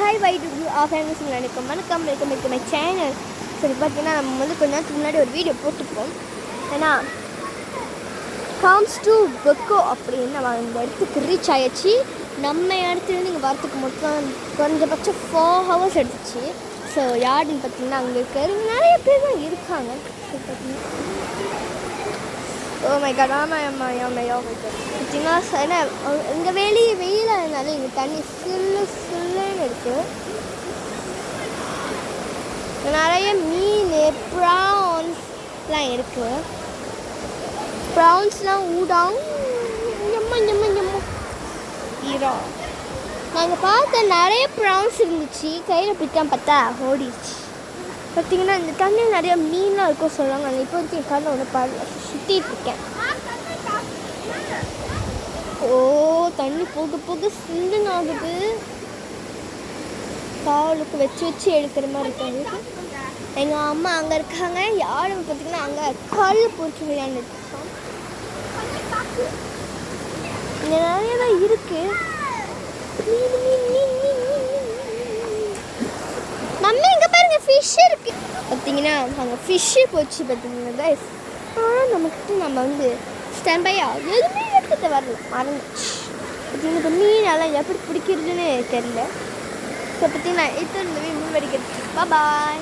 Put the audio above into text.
Hi wide famous நினைக்கும் வணக்கம் welcome my channel. சரி பார்த்தீங்கன்னா நம்ம வந்து கொஞ்ச நேரத்துக்கு முன்னாடி ஒரு வீடியோ போட்டுப்போம். ஏன்னா காம்ஸ் டு பெக்கோ அப்படின்னு நம்ம இந்த இடத்துக்கு ரீச் ஆகிடுச்சு. நம்ம இடத்துலேருந்து இங்கே வரத்துக்கு மொத்தம் குறைஞ்சபட்சம் 4 hours எடுத்துச்சு. ஸோ யாருன்னு பார்த்தீங்கன்னா அங்கே இருக்கிற நிறைய பேர் தான் இருக்காங்க. சரி பார்த்தீங்கன்னா ஓ மை காட் பார்த்தீங்கன்னா ஏன்னா இங்கே வெயிலாக இருந்தாலும் இங்கே தண்ணி சில்லுன்னு இருக்குது. நிறைய மீன் ப்ரான்ஸ்லாம் இருக்குது. ப்ரான்ஸ்லாம் ஊடாம் ஈரா. நாங்கள் பார்த்த நிறைய ப்ரான்ஸ் இருந்துச்சு. கையில் பிடிக்காம பார்த்தா ஓடிடுச்சு. பார்த்தீங்கன்னா இந்த தண்ணியில் நிறைய மீன்லாம் இருக்கும் சொல்லுவாங்க. நாங்கள் இப்போ வரைக்கும் என் காலில் ஒன்று பாடல சுற்றிட்டு இருக்கேன். ஓ தண்ணி போக சில்லுன்னு ஆகுது. காலுக்கு வச்சு எடுக்கிற மாதிரி இருக்காங்க. எங்கள் அம்மா அங்கே இருக்காங்க. யாரும் பார்த்தீங்கன்னா அங்கே கல் பொறிச்சு விளையாண்டுட்டு இருக்கோம். இங்கே நிறைய தான் இருக்கு. நம்ம இங்கே பாருங்க ஃபிஷ் இருக்கு. பார்த்தீங்கன்னா அங்கே ஃபிஷ்ஷு போச்சு. பார்த்தீங்கன்னா கைஸ் ஆனால் நம்ம வந்து ஸ்டாண்ட் பை எதுவுமே எடுத்துகிட்டு வரல, மறந்துச்சு. பார்த்தீங்கன்னா இப்போ மீனெல்லாம் எப்படி பிடிக்கிறதுன்னு தெரியல. ஸோ பார்த்தீங்கன்னா இப்போ இந்த மீன் வடிக்கிறது. பாய்.